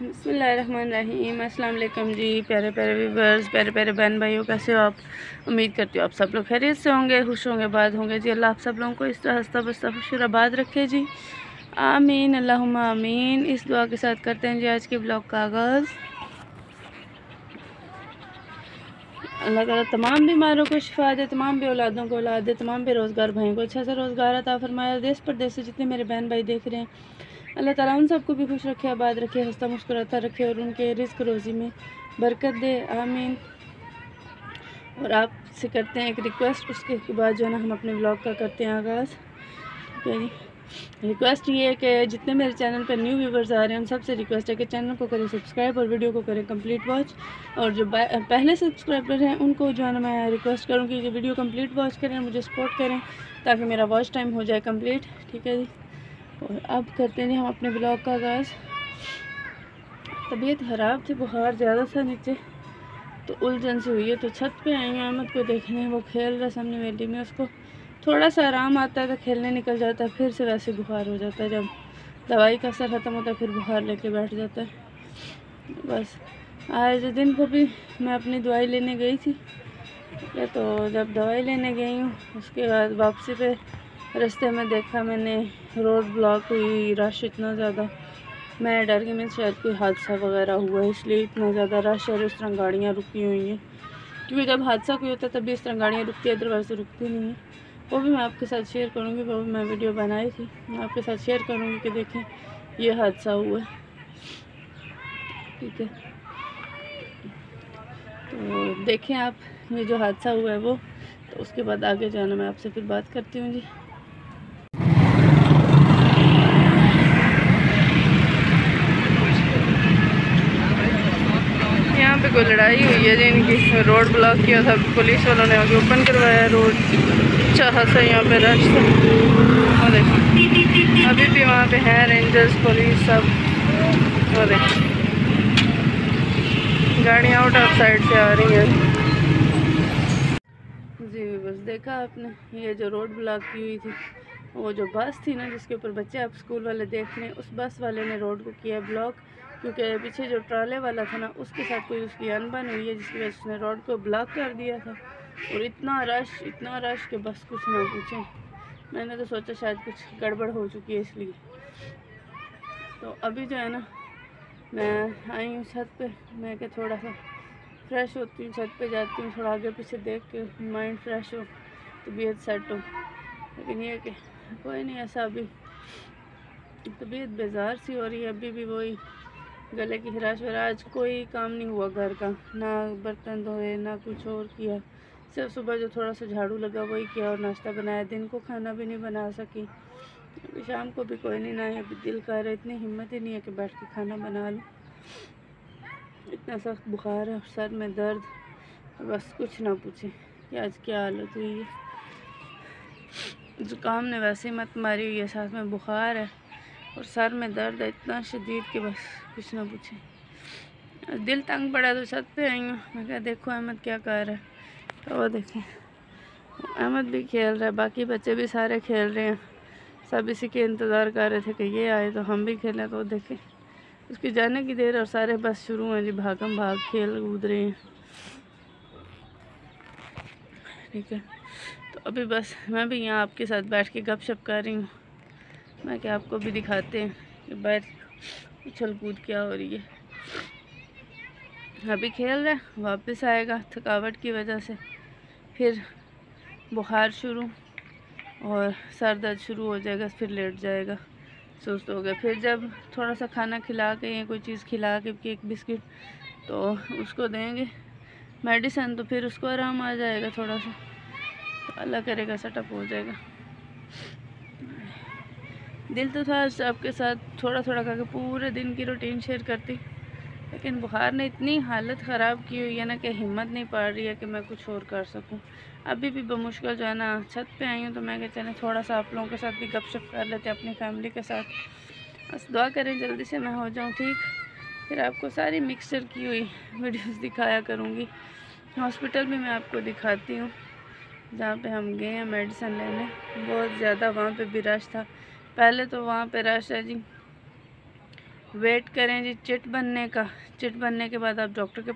बिस्मिल्लाहिर्रहमानिर्रहीम। अस्सलाम वालेकुम जी, प्यारे प्यारे व्यूवर्स, प्यारे प्यारे बहन भाइयों, कैसे हो आप? उम्मीद करती हूँ आप सब लोग खैरियत से होंगे, खुश होंगे, बात होंगे जी। अल्लाह आप सब लोगों को इस तरह हंसता बसता खुश आबाद रखे जी, आमीन अल्लाहुम्मा आमीन। इस दुआ के साथ करते हैं जी आज के ब्लॉग का आगाज़। अल्लाह ताला तमाम बीमारों को शिफा दे, तमाम औलादों को औलाद दे, तमाम बेरोज़गार भाइयों को अच्छा सा रोज़गार अता फरमाया। देश प्रदेश से जितने मेरे बहन भाई देख रहे हैं, अल्लाह ताला उन सबको भी खुश रखे, आबाद रखे, हंसता मुस्कुराता रखे और उनके रिस्क रोज़ी में बरकत दे, आमीन। और आपसे करते हैं एक रिक्वेस्ट, उसके बाद जो है ना हम अपने ब्लॉग का करते हैं आगाज़। ठीक है जी। रिक्वेस्ट ये है कि जितने मेरे चैनल पर न्यू व्यूवर्स आ रहे हैं, उन सबसे रिक्वेस्ट है कि चैनल को करें सब्सक्राइब और वीडियो को करें कंप्लीट वॉच। और जो पहले सब्सक्राइबर हैं उनको जो है ना मैं रिक्वेस्ट करूँगी कि वीडियो कंप्लीट वॉच करें, मुझे सपोर्ट करें ताकि मेरा वॉच टाइम हो जाए कंप्लीट। ठीक है जी। और अब करते हैं हम अपने ब्लॉग का आगाज़। तबीयत ख़राब थी, बुखार ज़्यादा था नीचे, तो उलझन सी हुई है, तो छत पे आई हूँ अहमद को देखने। वो खेल रहा सामने वेली में, उसको थोड़ा सा आराम आता है तो खेलने निकल जाता है, फिर से वैसे बुखार हो जाता है। जब दवाई का असर ख़त्म होता है फिर बुखार लेके बैठ जाता है। बस आज दिन को भी मैं अपनी दवाई लेने गई थी, तो जब दवाई लेने गई हूँ उसके बाद वापसी पे रास्ते में देखा मैंने रोड ब्लॉक हुई, रश इतना ज़्यादा, मैं डर गई मैं शायद कोई हादसा वगैरह हुआ है, इसलिए इतना ज़्यादा रश और इस तरह गाड़ियाँ रुकी हुई हैं। क्योंकि जब हादसा कोई होता है तभी इस तरह गाड़ियाँ रुकती है, अदरवाइज तो रुकती नहीं है। वो भी मैं आपके साथ शेयर करूँगी, वो भी मैं वीडियो बनाई थी, मैं आपके साथ शेयर करूँगी कि देखें ये हादसा हुआ है। ठीक है, तो देखें आप ये जो हादसा हुआ है वो, तो उसके बाद आगे जाना मैं आपसे फिर बात करती हूँ जी। यहाँ पे कोई लड़ाई हुई है जी, इनकी रोड ब्लॉक किया था पुलिस वालों ने, आगे ओपन करवाया रोड। अच्छा खासा यहाँ पे रश था, और देखो अभी भी वहाँ पे हैं रेंजर्स पुलिस सब। और देखो गाड़ियाँ आउट ऑफ साइड से आ रही हैं जी। बस देखा आपने, ये जो रोड ब्लॉक की हुई थी, वो जो बस थी ना जिसके ऊपर बच्चे आप स्कूल वाले देख रहे हैं, उस बस वाले ने रोड को किया ब्लॉक, क्योंकि पीछे जो ट्राले वाला था ना उसके साथ कोई उसकी अनबन हुई है, जिसकी वजह से उसने रोड को ब्लॉक कर दिया था। और इतना रश कि बस कुछ ना पूछें। मैंने तो सोचा शायद कुछ गड़बड़ हो चुकी है इसलिए। तो अभी जो है ना मैं आई हूँ छत पे, मैं क्या थोड़ा सा फ्रेश होती हूँ, छत पे जाती हूँ, थोड़ा आगे पीछे देख के माइंड फ्रेश हो, तबीयत सेट हो। लेकिन ये कि कोई नहीं, ऐसा अभी तबीयत बेजार सी हो रही है, अभी भी वही गले की खराश वगैरह। आज कोई काम नहीं हुआ घर का, ना बर्तन धोए ना कुछ और किया, सिर्फ सुबह जो थोड़ा सा झाड़ू लगा वही किया और नाश्ता बनाया। दिन को खाना भी नहीं बना सकी, अभी शाम को भी कोई नहीं ना है, अभी दिल कर रहा है, इतनी हिम्मत ही नहीं है कि बैठ के खाना बना लूँ। इतना सख्त बुखार है और सर में दर्द, बस कुछ ना पूछे कि आज क्या हालत हुई है। ज़ुकाम ने वैसे ही मत मारी हुई है, साथ में बुखार है और सर में दर्द है इतना शदीद कि बस कुछ ना पूछे। दिल तंग पड़ा तो छत पे आई हूँ, मैं क्या देखो अहमद क्या कर रहा है। तो वो देखें अहमद भी खेल रहा है, बाकी बच्चे भी सारे खेल रहे हैं, सब इसी के इंतज़ार कर रहे थे कि ये आए तो हम भी खेलें। तो देखें उसकी जाने की देर और सारे बस शुरू हैं जी, भागम भाग खेल कूद रहे हैं। ठीक है, तो अभी बस मैं भी यहाँ आपके साथ बैठ के गपशप कर रही हूँ। मैं क्या आपको भी दिखाते हैं कि बाहर उछल कूद क्या हो रही है। अभी खेल रहा है, वापस आएगा थकावट की वजह से, फिर बुखार शुरू और सर दर्द शुरू हो जाएगा, फिर लेट जाएगा, सुस्त हो गया। फिर जब थोड़ा सा खाना खिला के या कोई चीज़ खिला के, केक बिस्किट तो उसको देंगे मेडिसिन, तो फिर उसको आराम आ जाएगा थोड़ा सा, तो अल्लाह करेगा सेटअप हो जाएगा। दिल तो था आपके साथ थोड़ा थोड़ा करके पूरे दिन की रूटीन शेयर करती, लेकिन बुखार ने इतनी हालत ख़राब की हुई है ना कि हिम्मत नहीं पड़ रही है कि मैं कुछ और कर सकूं। अभी भी बमुश्किल जो है ना छत पे आई हूँ, तो मैं क्या चलें थोड़ा सा आप लोगों के साथ भी गपशप कर लेते हैं अपनी फैमिली के साथ। बस दुआ करें जल्दी से मैं हो जाऊँ ठीक, फिर आपको सारी मिक्सचर की हुई वीडियोस दिखाया करूँगी। हॉस्पिटल भी मैं आपको दिखाती हूँ जहाँ पे हम गए हैं मेडिसिन लेने। बहुत ज़्यादा वहाँ पे भी रश था, पहले तो वहाँ पे रश है जी, वेट करें जी चिट बनने का। चिट बनने के बाद आप डॉक्टर के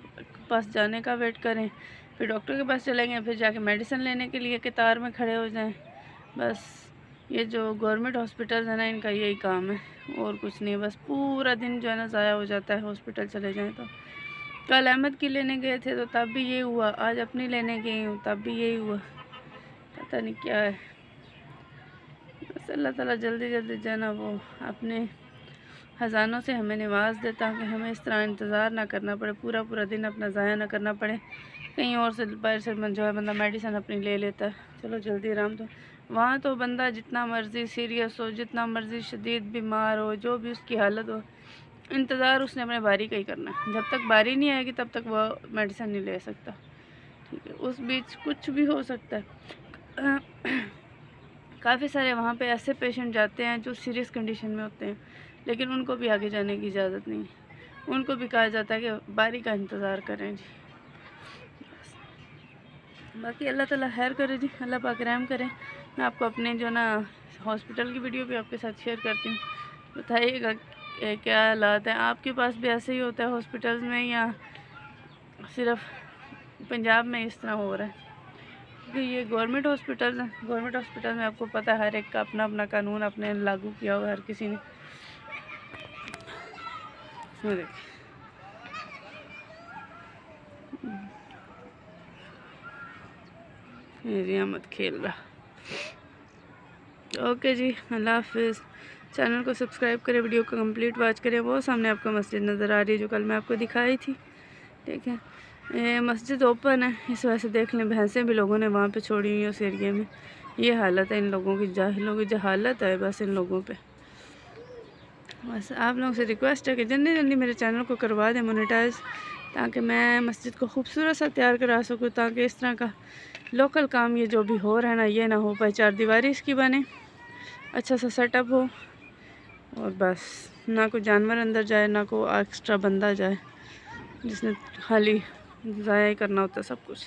पास जाने का वेट करें, फिर डॉक्टर के पास चलेंगे, फिर जाके मेडिसिन लेने के लिए कतार में खड़े हो जाएं। बस ये जो गवर्नमेंट हॉस्पिटल है ना, इनका यही काम है और कुछ नहीं। बस पूरा दिन जो है ना ज़ाया हो जाता है हॉस्पिटल चले जाएं तो। कल अहमद की लेने गए थे तो तब भी ये हुआ, आज अपनी लेने गई हूँ तब भी यही हुआ, पता नहीं क्या है। बस अल्लाह ताला जल्दी जल्दी जो है ना वो अपने ख़जानों से हमें नवाज दे, ताकि हमें इस तरह इंतज़ार ना करना पड़े, पूरा पूरा दिन अपना ज़ाया ना करना पड़े। कहीं और से बाहर से जो है बंदा मेडिसिन अपनी ले लेता है, चलो जल्दी आराम। तो वहाँ तो बंदा जितना मर्ज़ी सीरियस हो, जितना मर्ज़ी शदीद बीमार हो, जो भी उसकी हालत हो, इंतज़ार उसने अपने बारी का ही करना है। जब तक बारी नहीं आएगी तब तक वह मेडिसिन नहीं ले सकता, ठीक है। उस बीच कुछ भी हो सकता है। काफ़ी सारे वहाँ पे ऐसे पेशेंट जाते हैं जो सीरियस कंडीशन में होते हैं, लेकिन उनको भी आगे जाने की इजाज़त नहीं है। उनको भी कहा जाता है कि बारी का इंतज़ार करें जी। बाकी अल्लाह ताला खैर करे जी, अल्लाह पाक रहम करें। मैं आपको अपने जो ना हॉस्पिटल की वीडियो भी आपके साथ शेयर करती हूँ, बताइएगा क्या हालात हैं। आपके पास भी ऐसे ही होता है हॉस्पिटल्स में, या सिर्फ पंजाब में इस तरह हो रहा है? क्योंकि ये गवर्नमेंट हॉस्पिटल हैं, गवर्नमेंट हॉस्पिटल में आपको पता है हर एक का अपना अपना कानून अपने लागू किया हुआ है हर किसी ने। देखिए मत खेल रहा। ओके जी, अल्लाह हाफिज़। चैनल को सब्सक्राइब करें, वीडियो को कंप्लीट वॉच करें। वो सामने आपको मस्जिद नज़र आ रही है जो कल मैं आपको दिखाई थी, ठीक है। ये मस्जिद ओपन है, इस वजह से देख लें भैंसें भी लोगों ने वहाँ पे छोड़ी हुई हैं उस एरिया में। ये हालत है इन लोगों की, जाहिलों की जहालत है बस इन लोगों पे। बस आप लोगों से रिक्वेस्ट है कि जल्दी जल्दी मेरे चैनल को करवा दें मोनेटाइज, ताकि मैं मस्जिद को खूबसूरत सा तैयार करा सकूँ, ताकि इस तरह का लोकल काम ये जो भी हो रहा है ना, ये ना हो पाए। 4 दीवारी इसकी बने, अच्छा सा सेटअप हो, और बस ना कोई जानवर अंदर जाए, ना कोई एक्स्ट्रा बंदा जाए जिसने खाली ज़ाया ही करना होता सब कुछ।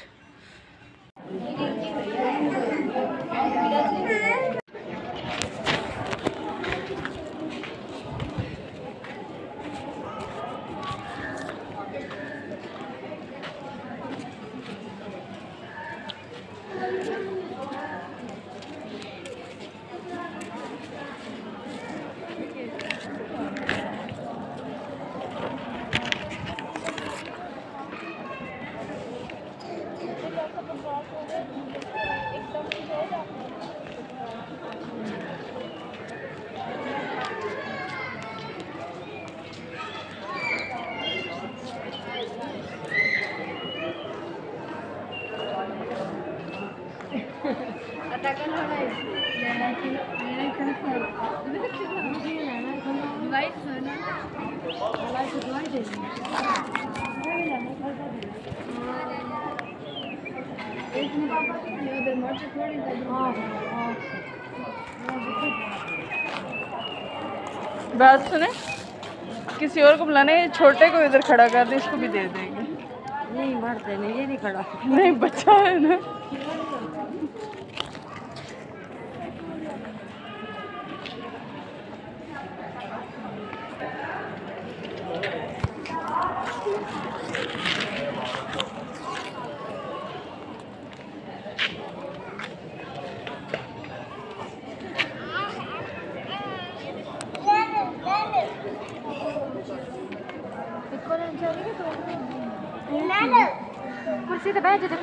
बात सुने, किसी और को बुलाने, छोटे को इधर खड़ा कर दे, इसको भी दे देंगे। नहीं बढ़ते नहीं, ये नहीं खड़ा, नहीं बच्चा है ना। कुर्सी तो बैठ जाते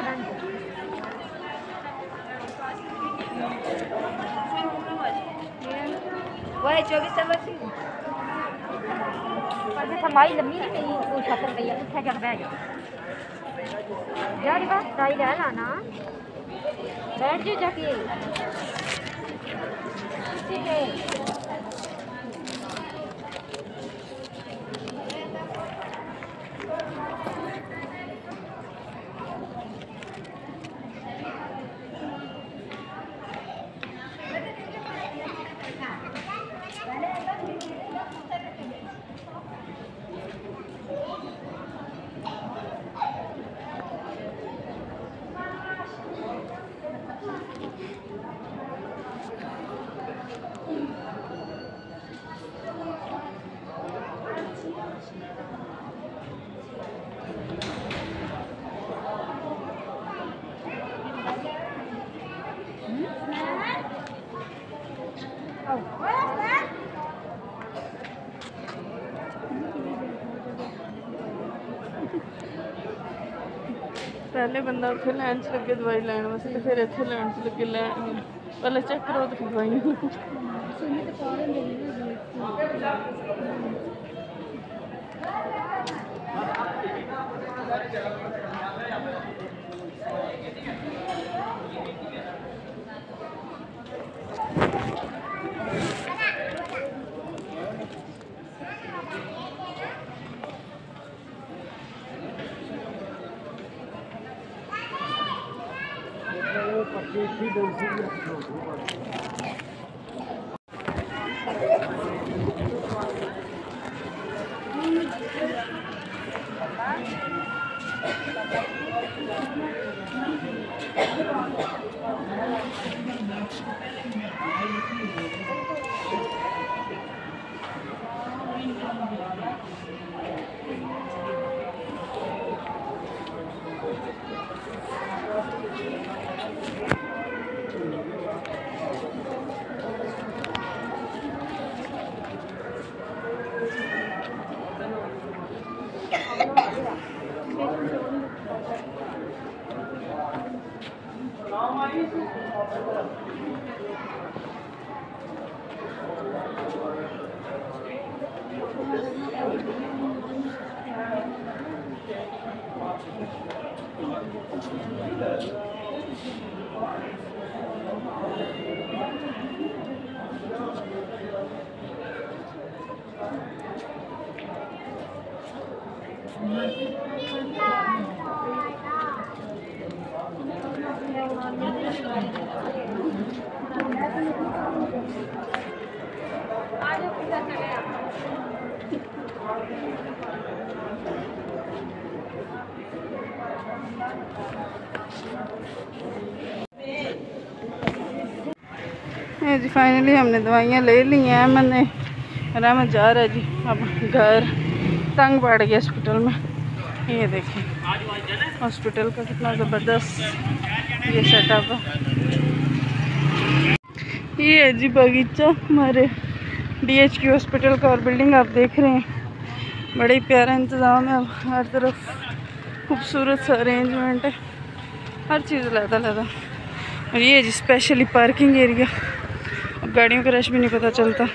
वही 24 नंबर थी पर हमारी लम्बी नहीं वो छतर गई है, क्या बैठ जाओ यार, बात सही है ना, बैठ जाओ जाके। ठीक है पहले बंदा उत्थे लैन च लगे दवाई लैन वास्ते, फिर इत्थे लैन च लगे लैन, पहले चेक करो तो फिर दवाइयां जी। फाइनली हमने दवाइयाँ ले ली हैं। मैंने रहमत जा रहा है जी अब घर, तंग पड़ गया हॉस्पिटल में। ये देखिए हॉस्पिटल का कितना ज़बरदस्त ये सेटअप है। ये है जी बगीचा हमारे DHQ हॉस्पिटल का, और बिल्डिंग आप देख रहे हैं, बड़े प्यारा इंतज़ाम है। अब हर तरफ खूबसूरत सा अरेंजमेंट है, हर चीज़ अलग-अलग। और ये जी स्पेशली पार्किंग एरिया, अब गाड़ियों का रश भी नहीं पता चलता।